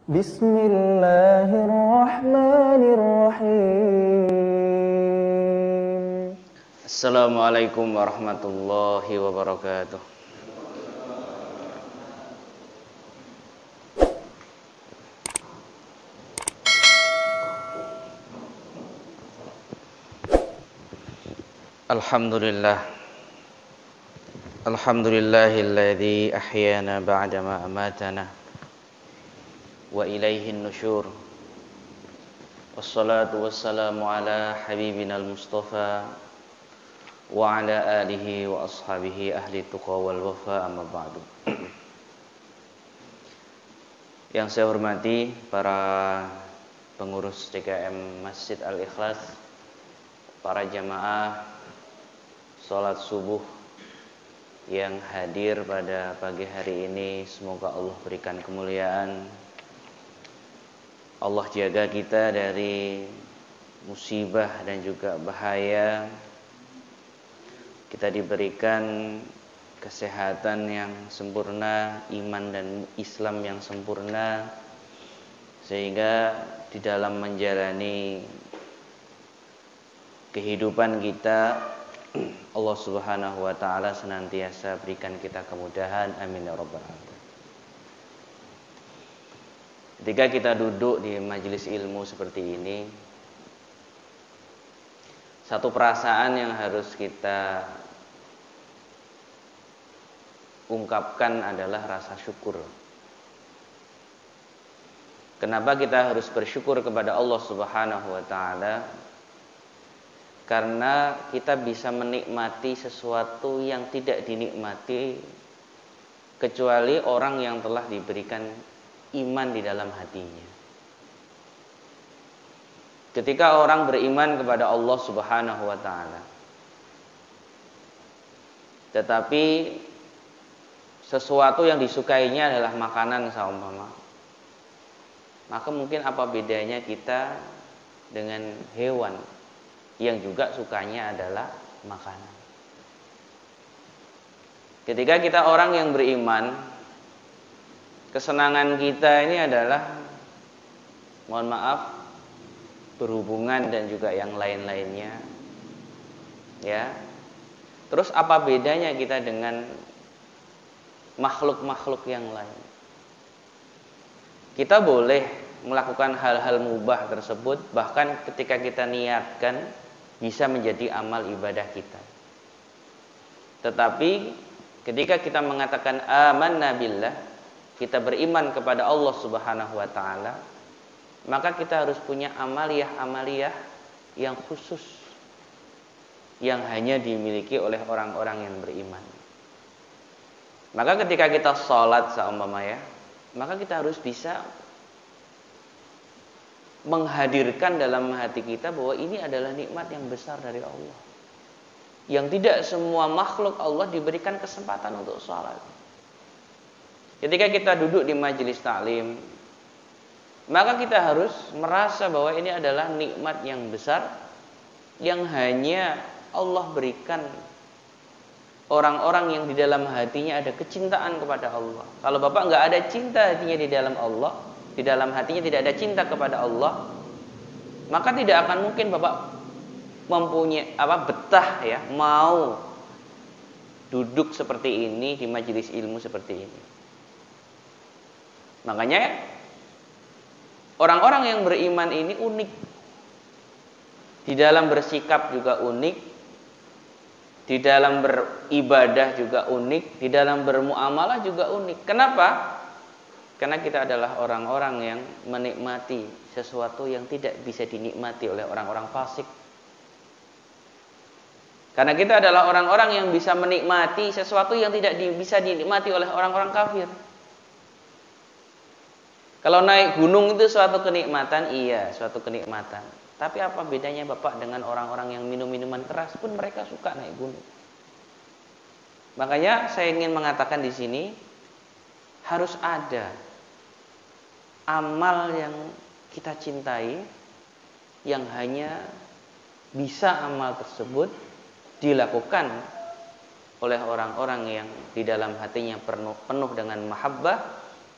Bismillahirrahmanirrahim. Assalamualaikum warahmatullahi wabarakatuh. Alhamdulillahilladzi ahyana ba'dama amatana wa ilaihin nusyur. Wassalatu wassalamu ala habibinal mustafa wa ala alihi wa ashabihi ahli tuqa wal wafa, amma ba'du. Yang saya hormati para pengurus DKM Masjid Al-Ikhlas, para jamaah salat subuh yang hadir pada pagi hari ini, semoga Allah berikan kemuliaan. Allah jaga kita dari musibah dan juga bahaya. Kita diberikan kesehatan yang sempurna, iman dan Islam yang sempurna, sehingga di dalam menjalani kehidupan kita, Allah Subhanahu wa ta'ala senantiasa berikan kita kemudahan. Amin ya rabbal alamin. Ketika kita duduk di majelis ilmu seperti ini, satu perasaan yang harus kita ungkapkan adalah rasa syukur. Kenapa kita harus bersyukur kepada Allah Subhanahu wa ta'ala? Karena kita bisa menikmati sesuatu yang tidak dinikmati kecuali orang yang telah diberikan iman di dalam hatinya. Ketika orang beriman kepada Allah Subhanahu wa ta'ala, tetapi sesuatu yang disukainya adalah makanan seumpama, maka mungkin apa bedanya kita dengan hewan yang juga sukanya adalah makanan. Ketika kita orang yang beriman, kesenangan kita ini adalah, mohon maaf, berhubungan dan juga yang lain-lainnya. Ya. Terus apa bedanya kita dengan makhluk-makhluk yang lain? Kita boleh melakukan hal-hal mubah tersebut, bahkan ketika kita niatkan bisa menjadi amal ibadah kita. Tetapi ketika kita mengatakan amanna billah, kita beriman kepada Allah Subhanahu wa ta'ala, maka kita harus punya amaliyah-amaliyah yang khusus, yang hanya dimiliki oleh orang-orang yang beriman. Maka ketika kita sholat seumpama ya, maka kita harus bisa menghadirkan dalam hati kita bahwa ini adalah nikmat yang besar dari Allah, yang tidak semua makhluk Allah diberikan kesempatan untuk sholat. Ketika kita duduk di majelis taklim, maka kita harus merasa bahwa ini adalah nikmat yang besar yang hanya Allah berikan orang-orang yang di dalam hatinya ada kecintaan kepada Allah. Kalau Bapak nggak ada cinta hatinya di dalam Allah, di dalam hatinya tidak ada cinta kepada Allah, maka tidak akan mungkin Bapak mempunyai betah ya, mau duduk seperti ini di majelis ilmu seperti ini. Makanya orang-orang yang beriman ini unik. Di dalam bersikap juga unik, di dalam beribadah juga unik, di dalam bermuamalah juga unik. Kenapa? Karena kita adalah orang-orang yang menikmati sesuatu yang tidak bisa dinikmati oleh orang-orang fasik. Karena kita adalah orang-orang yang bisa menikmati sesuatu yang tidak bisa dinikmati oleh orang-orang kafir. Kalau naik gunung itu suatu kenikmatan, iya, suatu kenikmatan. Tapi apa bedanya Bapak dengan orang-orang yang minum minuman keras pun mereka suka naik gunung. Makanya saya ingin mengatakan di sini harus ada amal yang kita cintai, yang hanya bisa amal tersebut dilakukan oleh orang-orang yang di dalam hatinya penuh dengan mahabbah,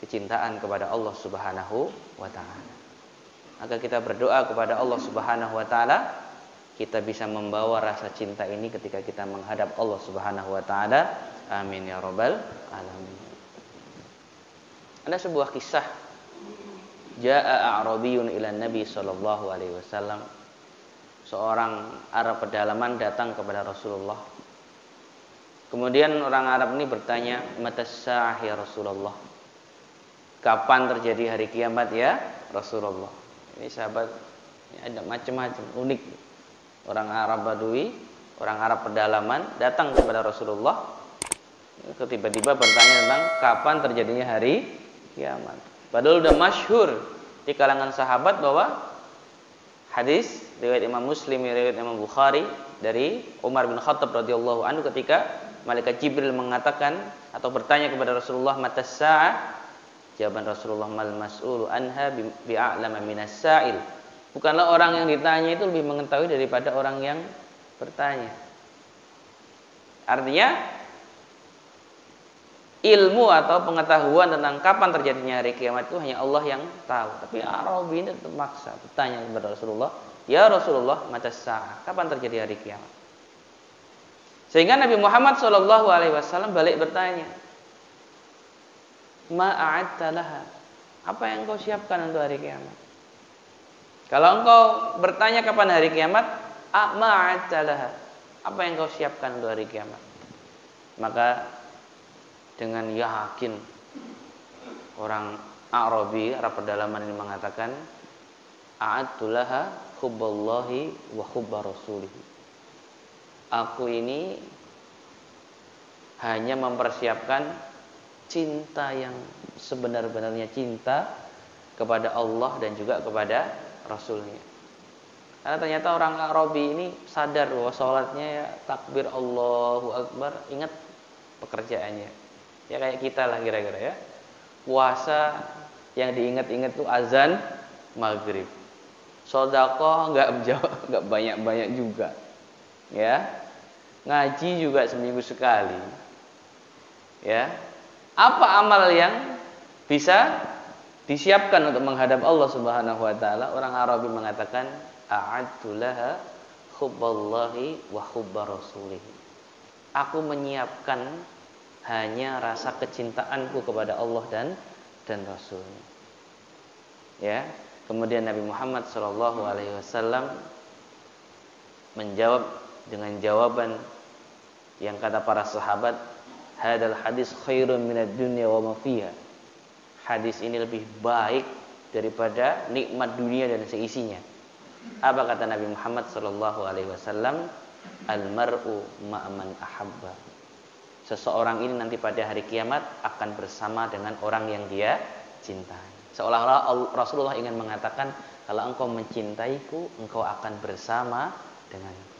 kecintaan kepada Allah Subhanahu wa taala. Maka kita berdoa kepada Allah Subhanahu wa taala, kita bisa membawa rasa cinta ini ketika kita menghadap Allah Subhanahu wa taala. Amin ya rabbal alamin. Ada sebuah kisah, jaa a'rabiyyun ila Nabi sallallahu alaihi wasallam. Seorang Arab pedalaman datang kepada Rasulullah. Kemudian orang Arab ini bertanya, "Matas sa'ah ya Rasulullah?" Kapan terjadi hari kiamat ya Rasulullah? Ini sahabat ada macam-macam, unik. Orang Arab Badui, orang Arab pedalaman datang kepada Rasulullah. Tiba-tiba bertanya tentang kapan terjadinya hari kiamat. Padahal udah masyhur di kalangan sahabat bahwa hadis riwayat Imam Muslim, riwayat Imam Bukhari dari Umar bin Khattab radhiyallahu anhu ketika malaikat Jibril mengatakan atau bertanya kepada Rasulullah, "Matas sa'ah?" Jawaban Rasulullah, "Mal mas'ulu anha bi'a'lama minas sa'il." Bukanlah orang yang ditanya itu lebih mengetahui daripada orang yang bertanya. Artinya ilmu atau pengetahuan tentang kapan terjadinya hari kiamat itu hanya Allah yang tahu. Tapi Arabi ini tetap maksa bertanya kepada Rasulullah, "Ya Rasulullah, matas sa'ah?" Kapan terjadi hari kiamat? Sehingga Nabi Muhammad SAW balik bertanya, "Ma'a'adta laha?" Apa yang kau siapkan untuk hari kiamat? Kalau engkau bertanya kapan hari kiamat, "Ma'a'adta laha?" Apa yang kau siapkan untuk hari kiamat? Maka dengan yakin orang Arabi, Arab pedalaman ini mengatakan, "A'adtu laha hubballahi wa hubba rasulih." Aku ini hanya mempersiapkan cinta yang sebenar-benarnya cinta kepada Allah dan juga kepada Rasulnya. Karena ternyata orang Arabi ini sadar bahwa sholatnya ya takbir Allahu Akbar, ingat pekerjaannya. Ya kayak kita lah kira-kira ya. Puasa yang diingat-ingat tuh azan maghrib. Sedekah nggak banyak-banyak juga. Ya. Ngaji juga seminggu sekali. Ya. Apa amal yang bisa disiapkan untuk menghadap Allah Subhanahu wa taala? Orang Arabi mengatakan, "A'adtu laha hubballahi wa hubba rasulih." Aku menyiapkan hanya rasa kecintaanku kepada Allah dan Rasulnya. Ya. Kemudian Nabi Muhammad SAW menjawab dengan jawaban yang kata para sahabat, "Hadal hadis khairun minad dunya wa ma fiha." Hadis ini lebih baik daripada nikmat dunia dan seisinya. Apa kata Nabi Muhammad SAW? "Al-mar'u ma'aman ahabba." Seseorang ini nanti pada hari kiamat akan bersama dengan orang yang dia cintai. Seolah-olah Rasulullah ingin mengatakan, kalau engkau mencintaiku, engkau akan bersama denganku.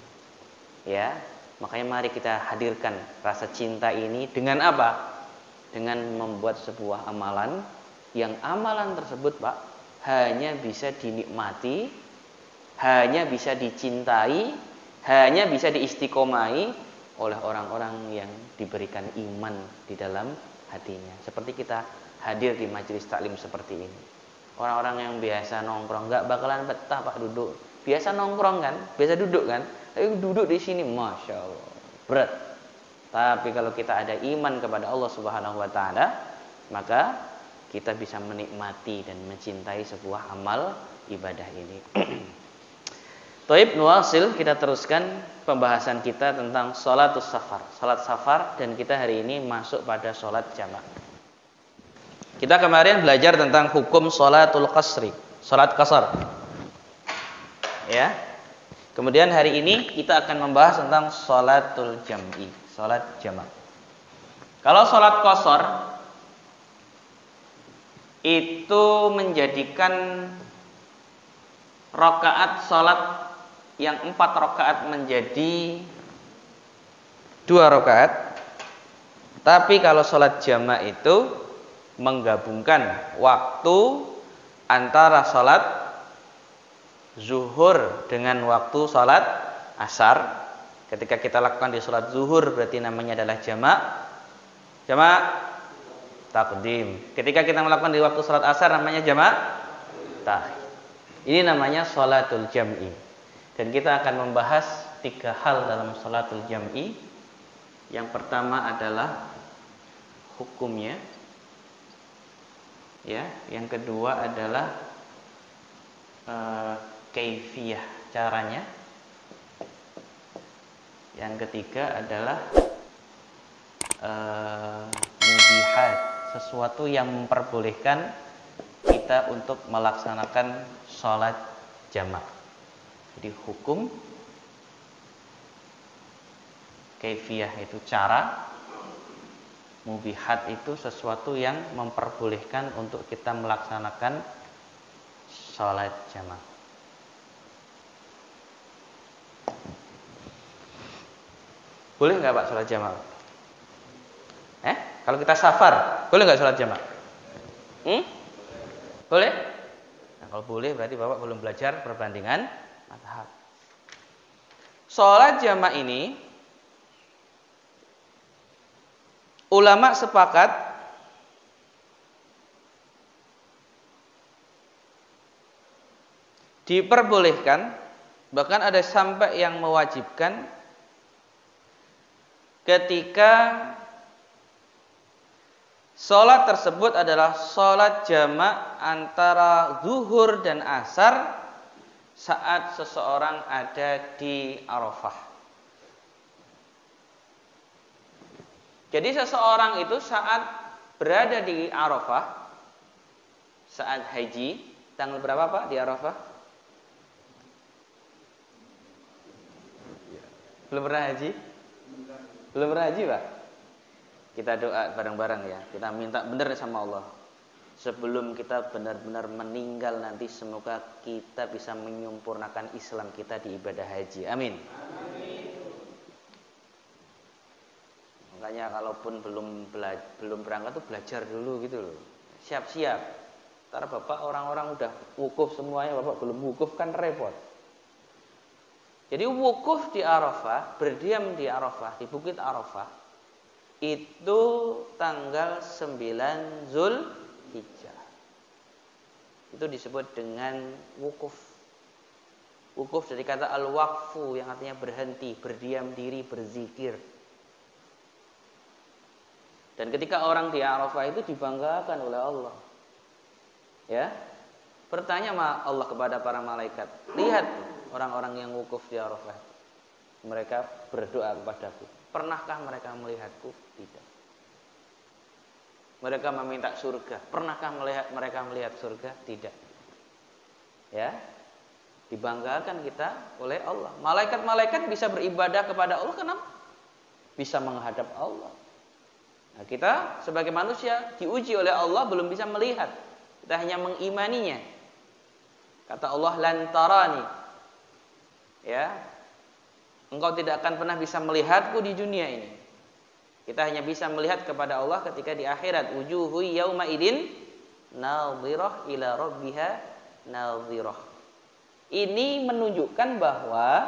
Ya, makanya mari kita hadirkan rasa cinta ini dengan apa? Dengan membuat sebuah amalan yang amalan tersebut, Pak, hanya bisa dinikmati, hanya bisa dicintai, hanya bisa diistiqomai oleh orang-orang yang diberikan iman di dalam hatinya. Seperti kita hadir di majelis taklim seperti ini. Orang-orang yang biasa nongkrong nggak bakalan betah, Pak, duduk. Biasa nongkrong kan, biasa duduk kan. Tapi duduk di sini, masya Allah, berat. Tapi kalau kita ada iman kepada Allah Subhanahu wa taala, maka kita bisa menikmati dan mencintai sebuah amal ibadah ini. Taib nuwasil, kita teruskan pembahasan kita tentang sholatus safar. Sholat safar, dan kita hari ini masuk pada sholat jamak. Kita kemarin belajar tentang hukum sholatul qasri, sholat qasar. Ya. Kemudian hari ini kita akan membahas tentang sholatul jam'i, sholat jamak. Kalau sholat qasar itu menjadikan rakaat sholat yang 4 rakaat menjadi 2 rakaat. Tapi kalau sholat jamak itu menggabungkan waktu antara sholat zuhur dengan waktu sholat asar. Ketika kita lakukan di sholat zuhur berarti namanya adalah jamak. Jamak takdim. Ketika kita melakukan di waktu salat asar namanya jamak takhir. Ini namanya salatul jam'i. Dan kita akan membahas 3 hal dalam salatul jam'i. Yang pertama adalah hukumnya. Ya, yang kedua adalah kaifiyah, caranya. Yang ketiga adalah mubihat, sesuatu yang memperbolehkan kita untuk melaksanakan sholat jamak. Jadi hukum, kaifiyah itu cara, mubihat itu sesuatu yang memperbolehkan untuk kita melaksanakan sholat jamak. Boleh nggak Pak sholat jamak? Kalau kita safar, boleh nggak sholat jamak? Boleh? Nah, kalau boleh berarti Bapak belum belajar perbandingan mazhab. Sholat jamak ini ulama sepakat diperbolehkan, bahkan ada sampai yang mewajibkan ketika sholat tersebut adalah sholat jamak antara zuhur dan asar saat seseorang ada di Arafah. Jadi seseorang itu saat berada di Arafah, saat haji, tanggal berapa Pak di Arafah? Belum pernah haji? Belum pernah haji Pak? Kita doa bareng-bareng ya. Kita minta benar sama Allah. Sebelum kita benar-benar meninggal nanti, semoga kita bisa menyempurnakan Islam kita di ibadah haji. Amin. Makanya kalaupun belum berangkat tuh belajar dulu gitu loh. Siap-siap. Ntar Bapak orang-orang udah wukuf semuanya, Bapak belum wukuf kan repot. Jadi wukuf di Arafah, berdiam di Arafah, di Bukit Arafah, itu tanggal 9 Zulhijjah. Itu disebut dengan wukuf. Wukuf dari kata al-waqfu yang artinya berhenti, berdiam diri, berzikir. Dan ketika orang di Arafah itu dibanggakan oleh Allah. Ya. Bertanya Allah kepada para malaikat, lihat orang-orang yang wukuf di Arafah. Mereka berdoa kepadaku. Pernahkah mereka melihatku? Tidak. Mereka meminta surga. Pernahkah mereka melihat surga? Tidak. Ya. Dibanggakan kita oleh Allah. Malaikat-malaikat bisa beribadah kepada Allah. Kenapa? Bisa menghadap Allah. Nah, kita sebagai manusia diuji oleh Allah belum bisa melihat. Kita hanya mengimaninya. Kata Allah, lan tarani. Ya. Engkau tidak akan pernah bisa melihatku di dunia ini. Kita hanya bisa melihat kepada Allah ketika di akhirat. Wujuhu yauma idin nadhirah ila rabbiha nadhirah. Ini menunjukkan bahwa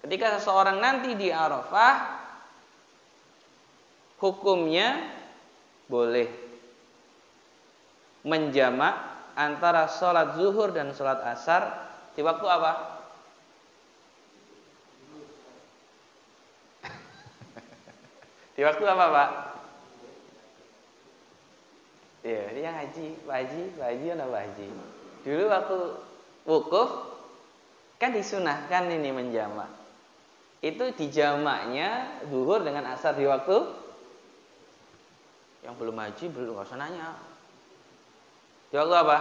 ketika seseorang nanti di Arafah, hukumnya boleh menjamak antara sholat zuhur dan sholat asar di waktu apa? Di waktu apa Pak? Iya, yang haji, Pak Haji atau Pak Haji? Dulu waktu wukuf kan disunahkan ini menjamak. Itu dijamaknya zuhur dengan asar di waktu. Yang belum haji belum, nggak usah nanya. Di waktu apa?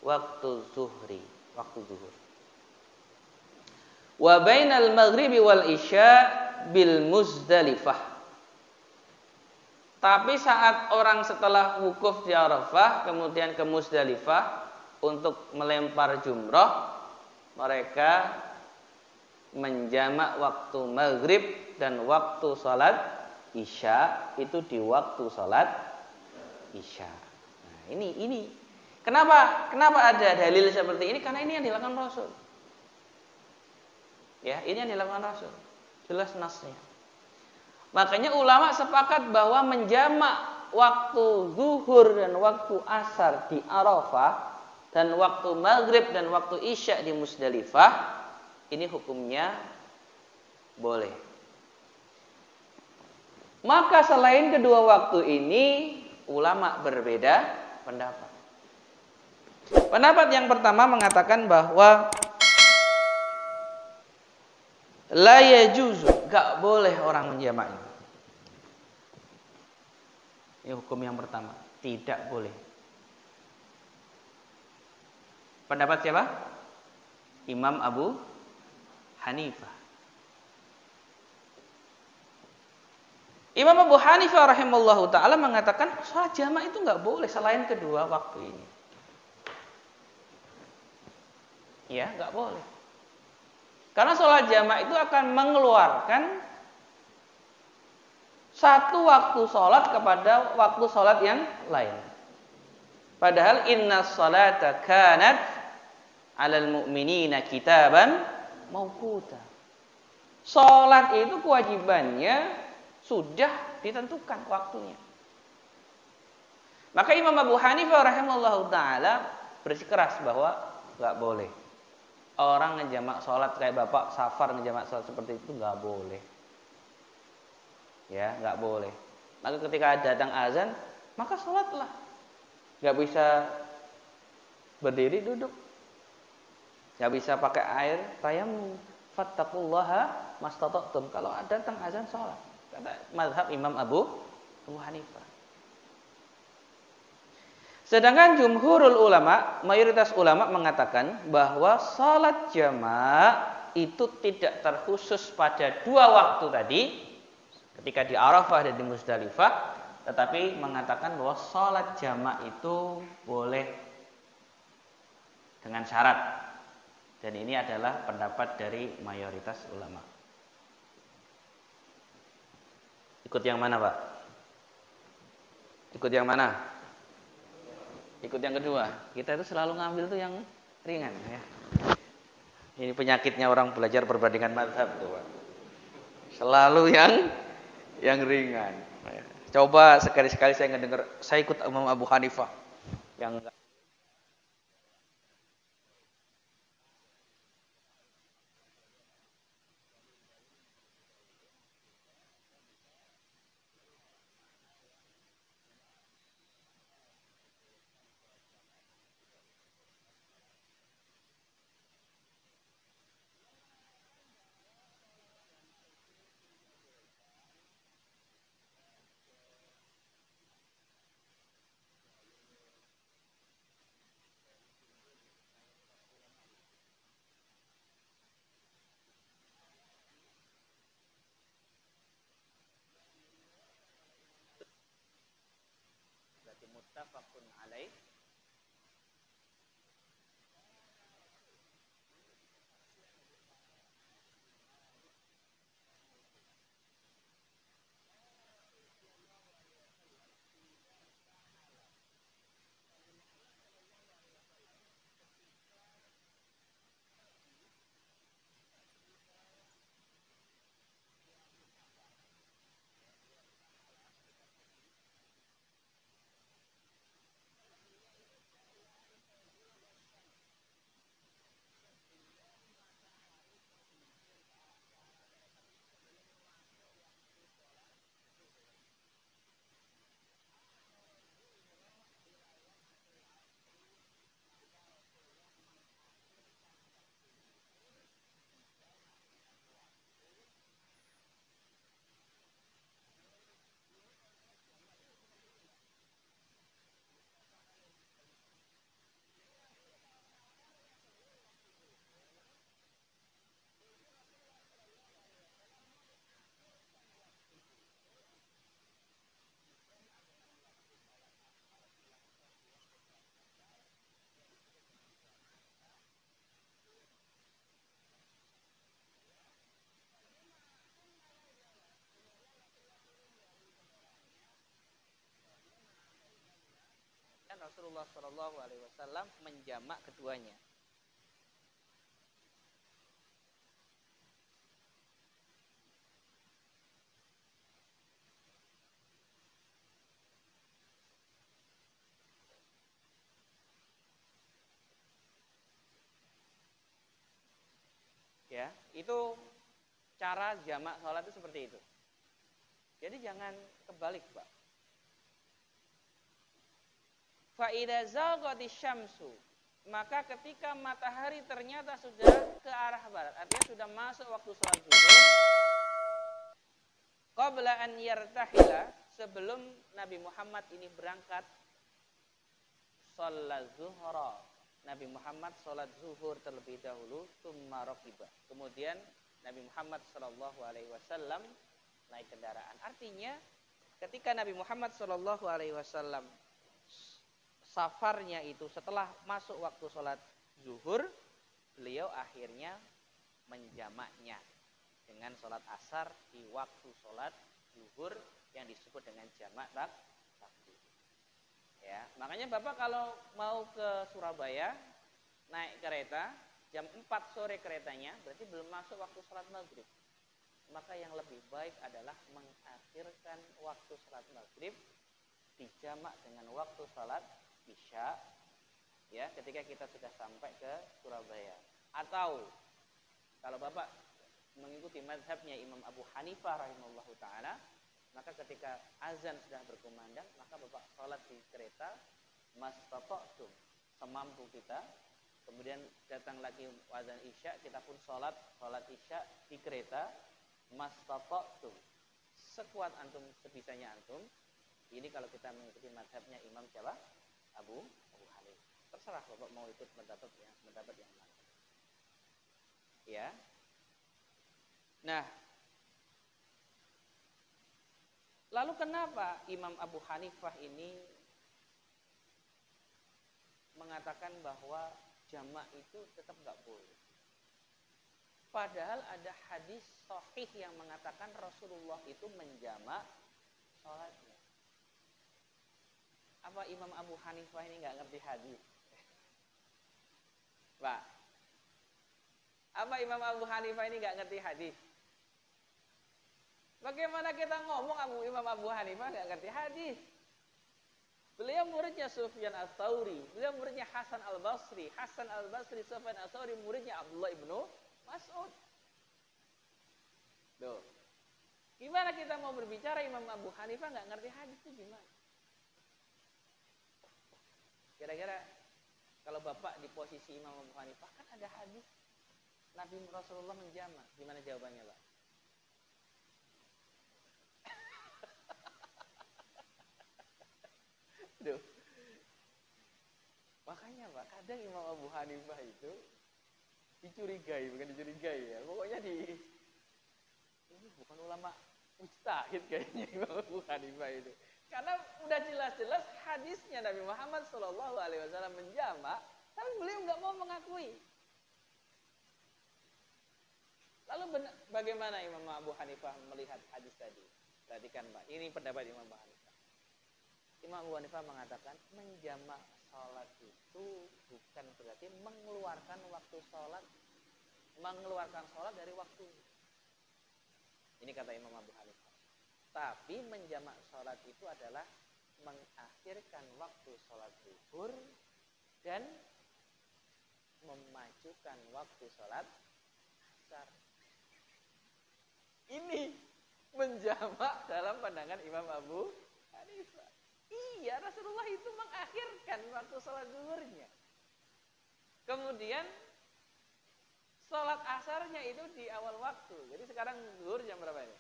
Waktu zuhri, waktu zuhur. Wa bainal maghribi wal isya bil Muzdalifah. Tapi saat orang setelah wukuf di Arafah kemudian ke Muzdalifah untuk melempar jumrah, mereka menjamak waktu maghrib dan waktu salat isya itu di waktu salat isya. Nah, ini. Kenapa ada dalil seperti ini? Karena ini yang dilakukan Rasul. Ya, ini yang dilakukan Rasul. Jelas nasnya. Makanya ulama sepakat bahwa menjamak waktu zuhur dan waktu asar di Arafah dan waktu maghrib dan waktu isya di Musdalifah ini hukumnya boleh. Maka selain kedua waktu ini ulama berbeda pendapat. Pendapat yang pertama mengatakan bahwa la yajuzu, gak boleh orang menjamaknya. Ini hukum yang pertama, tidak boleh. Pendapat siapa? Imam Abu Hanifah. Imam Abu Hanifah rahimahullahu ta'ala mengatakan sholat jamaah itu nggak boleh selain kedua waktu ini. Ya, nggak boleh. Karena sholat jamaah itu akan mengeluarkan satu waktu sholat kepada waktu sholat yang lain. Padahal inna sholata kanat 'alal mu'minina kitaban mauquta. Sholat itu kewajibannya sudah ditentukan waktunya. Maka Imam Abu Hanifah rahimahullahu ta'ala bersikeras bahwa nggak boleh orang ngejamak sholat kayak bapak safar ngejamak sholat seperti itu nggak boleh. Ya, nggak boleh. Maka ketika datang azan, maka sholatlah. Nggak bisa berdiri duduk. Nggak bisa pakai air tayamum. Fattaqullaha mastata'tum. Kalau datang azan sholat. Kata mazhab Imam Abu Hanifah. Sedangkan jumhurul ulama, mayoritas ulama mengatakan bahwa salat jamaah itu tidak terkhusus pada dua waktu tadi, ketika di Arafah dan di Musdalifah, tetapi mengatakan bahwa salat jamaah itu boleh dengan syarat. Dan ini adalah pendapat dari mayoritas ulama. Ikut yang mana, Pak? Ikut yang mana? Ikut yang kedua. Kita itu selalu ngambil tuh yang ringan ya. Ini penyakitnya orang belajar perbandingan mazhab tuh, Pak. Selalu yang ringan. Coba sekali-sekali saya ngedengar, saya ikut Imam Abu Hanifah. Yang muttafaqun alaih. Rasulullah Shallallahu Alaihi Wasallam menjamak keduanya. Ya, itu cara jamak sholat itu seperti itu. Jadi jangan kebalik, Pak. Fa idza zaghatis syamsu, maka ketika matahari ternyata sudah ke arah barat, artinya sudah masuk waktu sholat zuhur, qabla an yartahila, sebelum Nabi Muhammad ini berangkat sholat zuhra, Nabi Muhammad sholat zuhur terlebih dahulu, tsumma raqiba. Kemudian Nabi Muhammad sallallahu alaihi wasallam naik kendaraan. Artinya ketika Nabi Muhammad sallallahu alaihi wasallam safarnya itu setelah masuk waktu sholat zuhur, beliau akhirnya menjamaknya dengan sholat asar di waktu sholat zuhur yang disebut dengan jamak takdim. Ya, makanya Bapak kalau mau ke Surabaya naik kereta jam 4 sore keretanya, berarti belum masuk waktu sholat maghrib. Maka yang lebih baik adalah mengakhirkan waktu sholat maghrib dijamak dengan waktu sholat isya, ya, ketika kita sudah sampai ke Surabaya. Atau kalau Bapak mengikuti mazhabnya Imam Abu Hanifah rahimahullahu taala, maka ketika azan sudah berkumandang, maka Bapak sholat di kereta mastata'tum, semampu kita. Kemudian datang lagi azan isya, kita pun sholat isya di kereta mastata'tum, sekuat antum, sebisanya antum. Ini kalau kita mengikuti mazhabnya Imam siapa? Abu Hanifah. Terserah Bapak mau ikut pendapat yang mana. Ya. Nah, lalu kenapa Imam Abu Hanifah ini mengatakan bahwa jamak itu tetap nggak boleh? Padahal ada hadis sahih yang mengatakan Rasulullah itu menjamak sholatnya. Apa Imam Abu Hanifah ini nggak ngerti hadis? Pak, apa Imam Abu Hanifah ini nggak ngerti hadis? Bagaimana kita ngomong Imam Abu Hanifah nggak ngerti hadis? Beliau muridnya Sufyan Ats-Tsauri, beliau muridnya Hasan Al-Basri, Sufyan Ats-Tsauri muridnya Abdullah ibnu Mas'ud. Loh, gimana kita mau berbicara Imam Abu Hanifah nggak ngerti hadis itu gimana? Kira-kira kalau Bapak di posisi Imam Abu Hanifah, kan ada hadis Nabi Rasulullah menjamak, gimana jawabannya, Pak? Duh. Makanya Pak, kadang Imam Abu Hanifah itu dicurigai, bukan dicurigai ya. Pokoknya ini bukan ulama mujtahid kayaknya Imam Abu Hanifah itu. Karena udah jelas-jelas hadisnya Nabi Muhammad SAW menjamak, tapi beliau nggak mau mengakui. Lalu bagaimana Imam Abu Hanifah melihat hadis tadi? Perhatikan Pak, ini pendapat Imam Abu Hanifah. Imam Abu Hanifah mengatakan menjamak sholat itu bukan berarti mengeluarkan sholat dari waktu. Ini kata Imam Abu Hanifah. Tapi menjamak sholat itu adalah mengakhirkan waktu sholat zuhur dan memajukan waktu sholat asar. Ini menjamak dalam pandangan Imam Abu Hanifah. Iya, Rasulullah itu mengakhirkan waktu sholat zuhurnya. Kemudian sholat asarnya itu di awal waktu. Jadi sekarang zuhur jam berapa ini?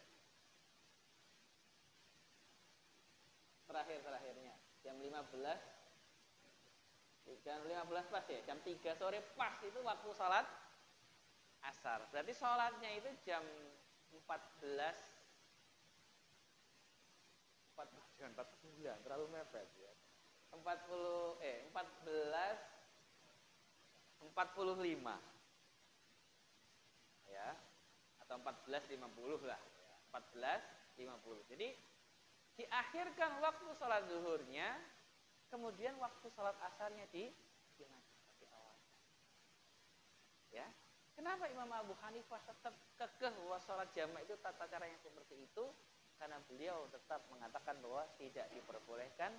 Terakhirnya jam 15 pas ya, jam 3 sore pas itu waktu sholat asar. Berarti sholatnya itu jam 49, terlalu mepet ya. 14:45 ya, atau 14:50 lah ya. 14:50. Jadi diakhirkan waktu sholat zuhurnya, kemudian waktu sholat asarnya dilanjutkan di awal. Ya, kenapa Imam Abu Hanifah tetap kekeh bahwa sholat jamak itu tata cara yang seperti itu? Karena beliau tetap mengatakan bahwa tidak diperbolehkan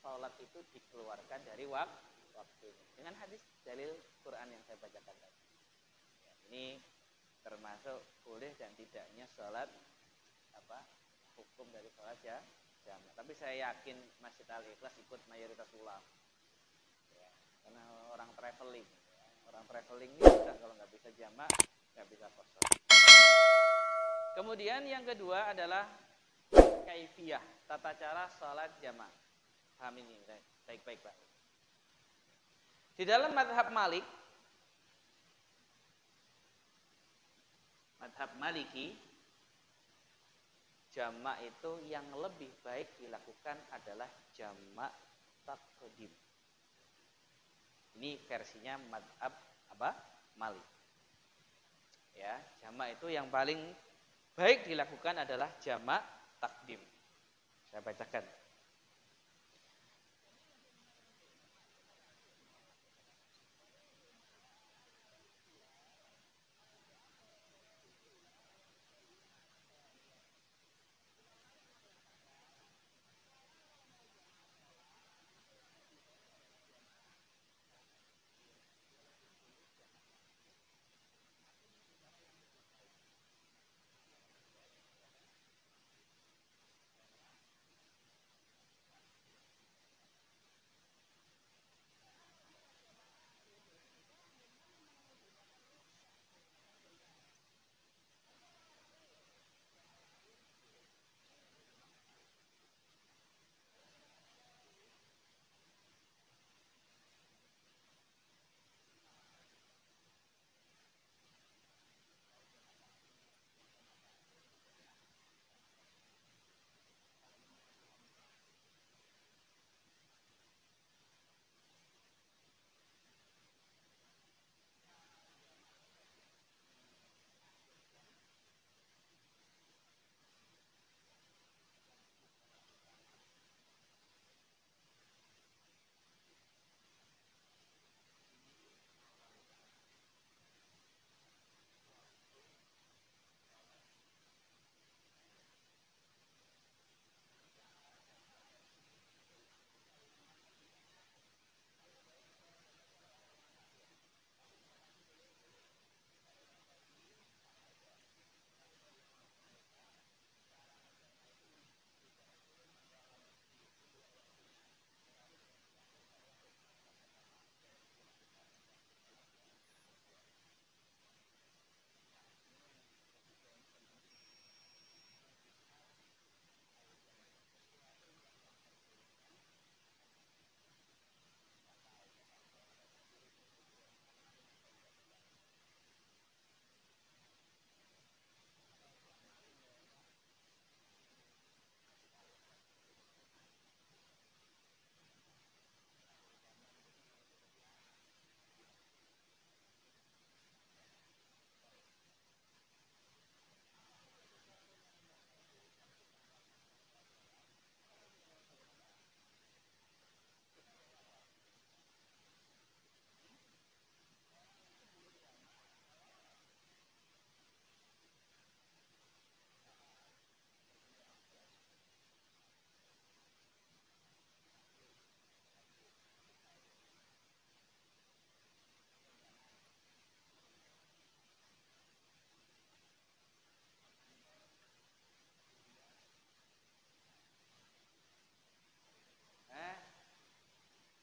sholat itu dikeluarkan dari waktu. Dengan hadis dalil Quran yang saya bacakan tadi. Ya, ini termasuk boleh dan tidaknya sholat hukum dari sholat jamak. Tapi saya yakin Masjid Al-Ikhlas ikut mayoritas ulama, ya, karena orang traveling ini juga kalau nggak bisa jamak nggak bisa qasar. Kemudian yang kedua adalah kaifiyah, tata cara sholat jamak. Paham ini baik-baik Pak. Di dalam mazhab Maliki, jamak itu yang lebih baik dilakukan adalah jamak taqdim. Ini versinya mazhab Malik. Ya, jamak itu yang paling baik dilakukan adalah jamak taqdim. Saya bacakan.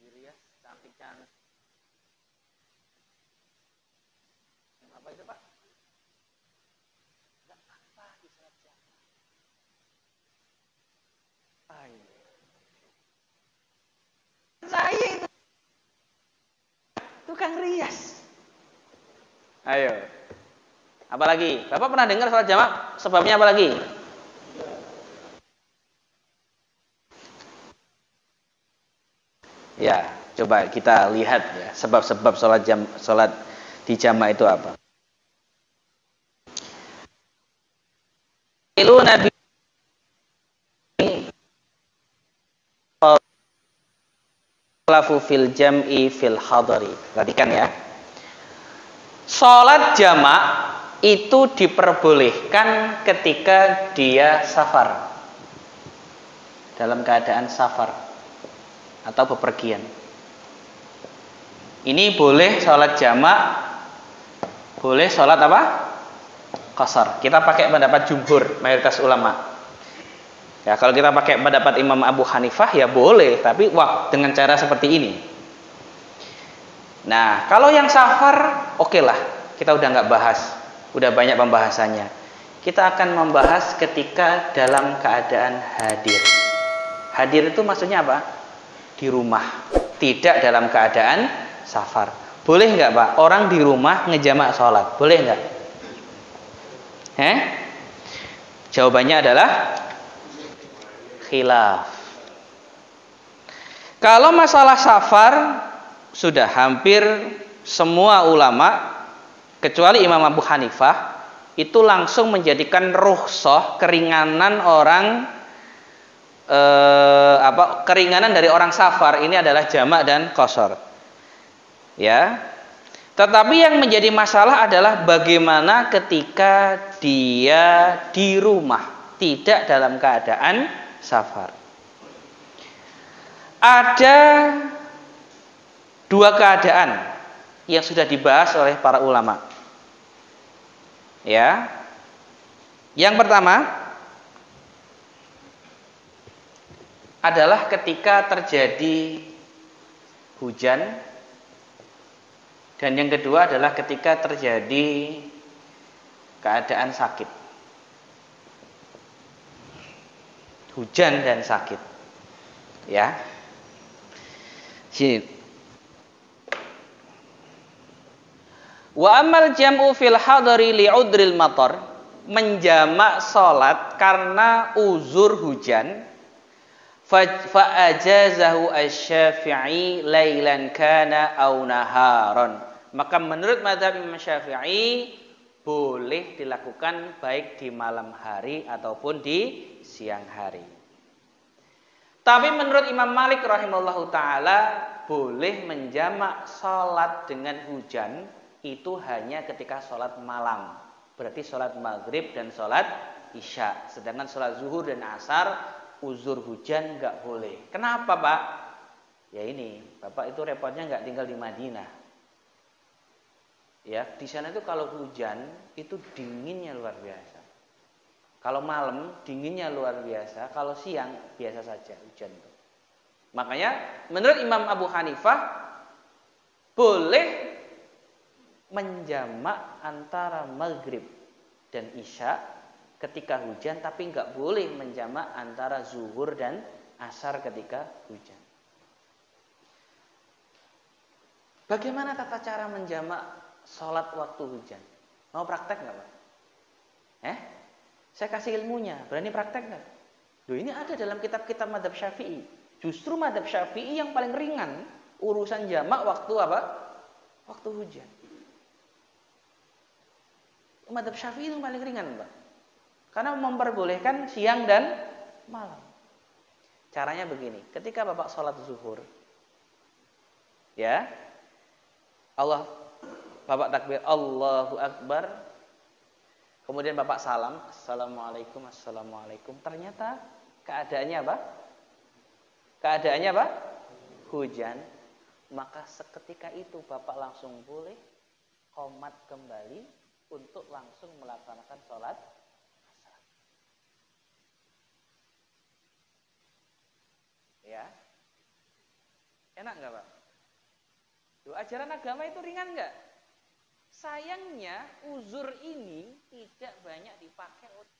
Dirias cantik-cantik. Apa itu Pak? Enggak apa di sholat jamak. Saya itu tukang rias. Ayo. Apa lagi? Bapak pernah dengar sholat jamak? Sebabnya apa lagi? Ya, coba kita lihat ya sebab-sebab sholat di jamak itu apa. Ilu Nabi lafu fil jam'i fil hadari. Perhatikan ya. Sholat jamak itu diperbolehkan ketika dia safar. Dalam keadaan safar atau bepergian. Ini boleh sholat jamak, boleh sholat apa? qasar. Kita pakai pendapat jumhur, mayoritas ulama. Ya, kalau kita pakai pendapat Imam Abu Hanifah ya boleh, tapi dengan cara seperti ini. Nah, kalau yang safar, oke lah, kita udah nggak bahas, udah banyak pembahasannya. Kita akan membahas ketika dalam keadaan hadir. Hadir itu maksudnya apa? Di rumah, tidak dalam keadaan safar. Boleh nggak Pak? Orang di rumah ngejamak sholat, boleh nggak? Jawabannya adalah khilaf. Kalau masalah safar, sudah hampir semua ulama kecuali Imam Abu Hanifah itu langsung menjadikan rukhsah, keringanan orang keringanan dari orang safar ini adalah jamak dan qasar. Ya. Tetapi yang menjadi masalah adalah bagaimana ketika dia di rumah, tidak dalam keadaan safar. Ada dua keadaan yang sudah dibahas oleh para ulama. Ya. Yang pertama adalah ketika terjadi hujan, dan yang kedua adalah ketika terjadi keadaan sakit. Hujan dan sakit. Ya. Sini. Wa amal jam'u fil hadari li'udril matar, menjamak salat karena uzur hujan, fa ajazahu asy-Syafi'i lailan kana aw naharon. Maka menurut mazhab Imam Syafi'i boleh dilakukan baik di malam hari ataupun di siang hari. Tapi menurut Imam Malik rahimahullahu taala boleh menjamak salat dengan hujan itu hanya ketika salat malam. Berarti salat maghrib dan salat isya. Sedangkan salat zuhur dan asar uzur hujan nggak boleh. Kenapa Pak? Ya ini, Bapak itu repotnya nggak tinggal di Madinah. Ya, di sana itu kalau hujan itu dinginnya luar biasa. Kalau malam dinginnya luar biasa, kalau siang biasa saja hujan itu. Makanya menurut Imam Abu Hanifah boleh menjamak antara maghrib dan isya ketika hujan, tapi nggak boleh menjamak antara zuhur dan asar ketika hujan. Bagaimana tata cara menjamak sholat waktu hujan? Mau praktek nggak Pak? Saya kasih ilmunya, berani praktek nggak? Loh, ini ada dalam kitab-kitab mazhab Syafi'i. Justru mazhab Syafi'i yang paling ringan urusan jamak waktu apa? Waktu hujan. Mazhab Syafi'i itu paling ringan Pak. Karena memperbolehkan siang dan malam. Caranya begini, ketika Bapak sholat zuhur, ya, Bapak takbir Allahu Akbar, kemudian Bapak salam, Assalamualaikum, Assalamualaikum. Ternyata keadaannya apa? Keadaannya apa? Hujan. Maka seketika itu Bapak langsung boleh qomat kembali untuk langsung melaksanakan sholat asar. Ya, enak nggak Pak? Loh, ajaran agama itu ringan nggak? Sayangnya uzur ini tidak banyak dipakai oleh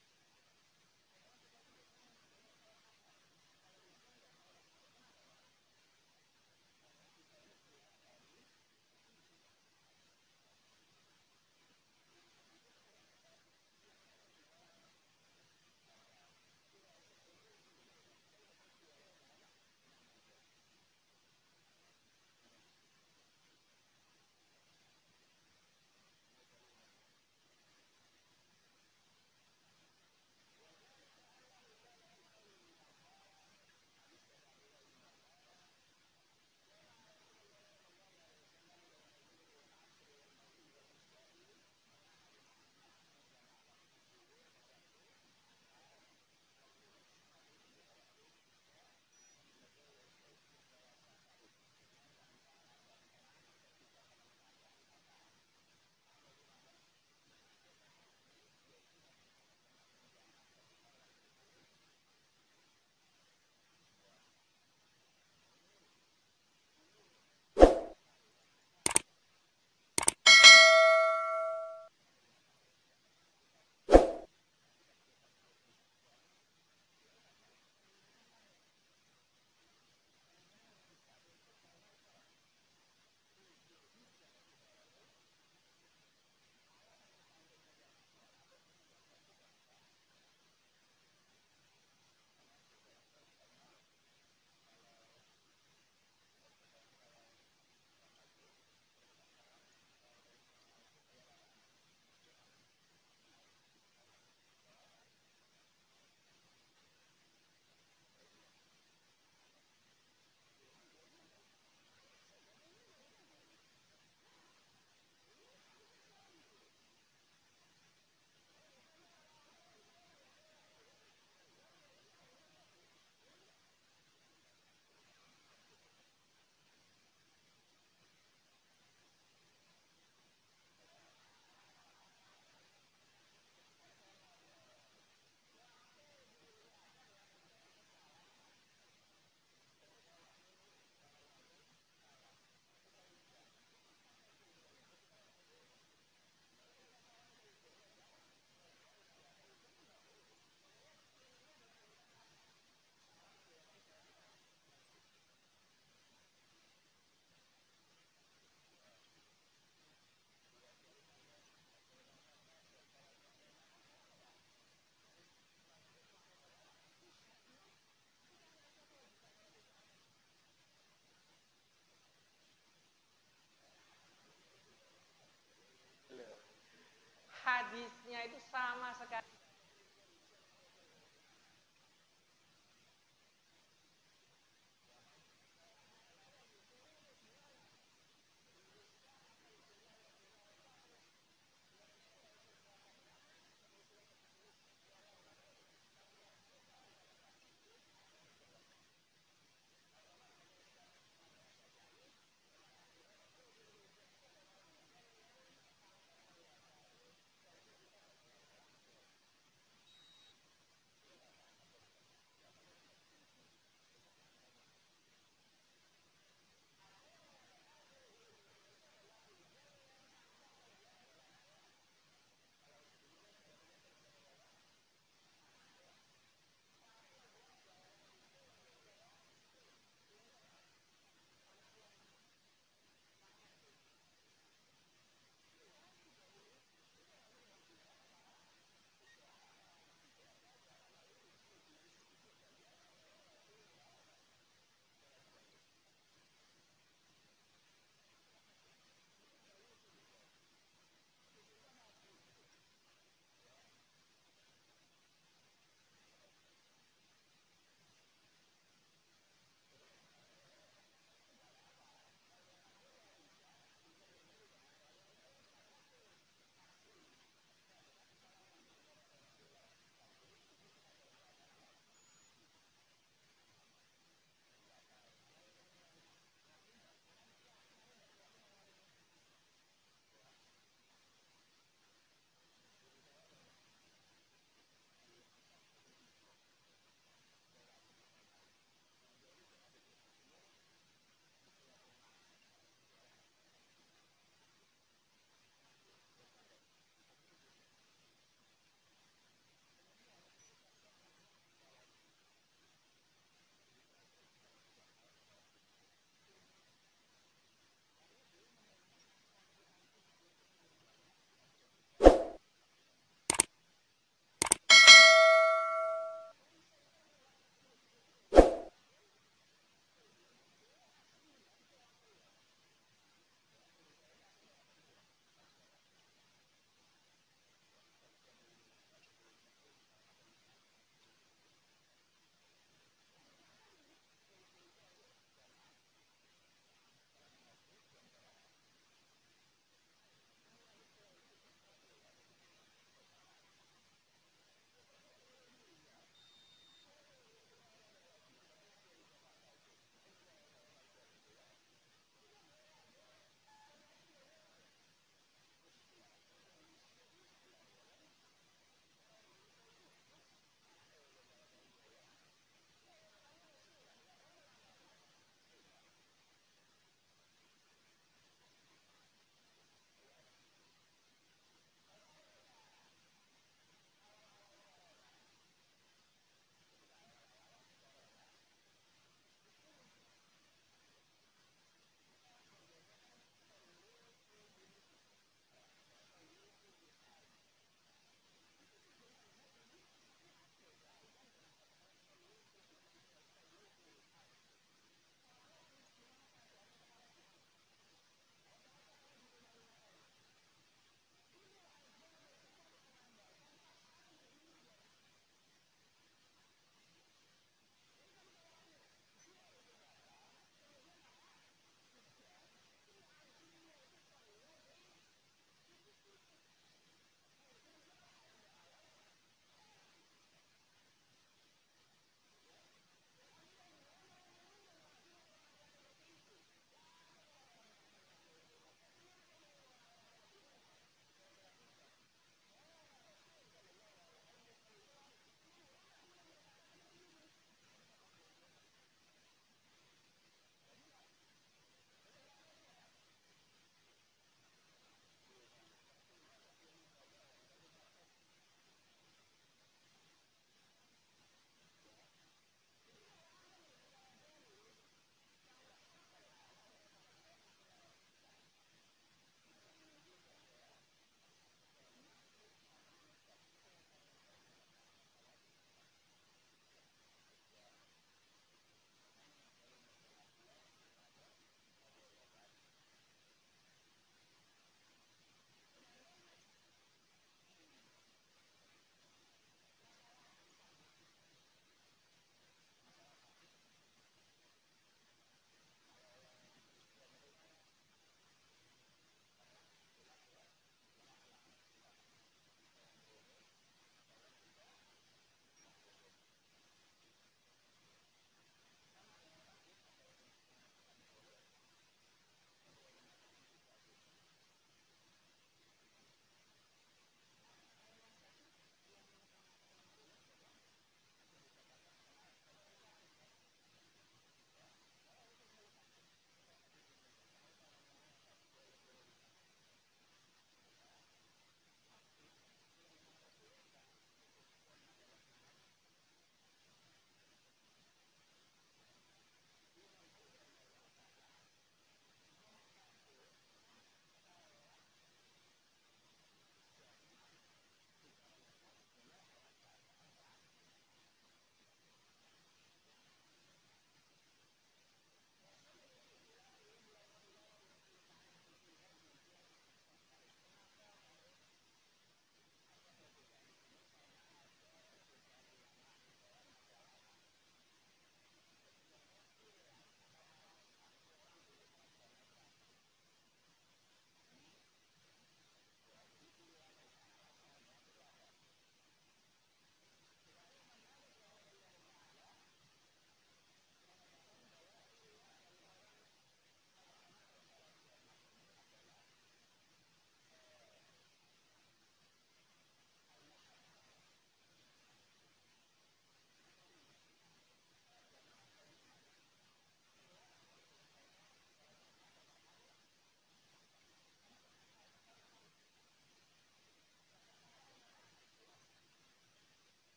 hadisnya itu sama sekali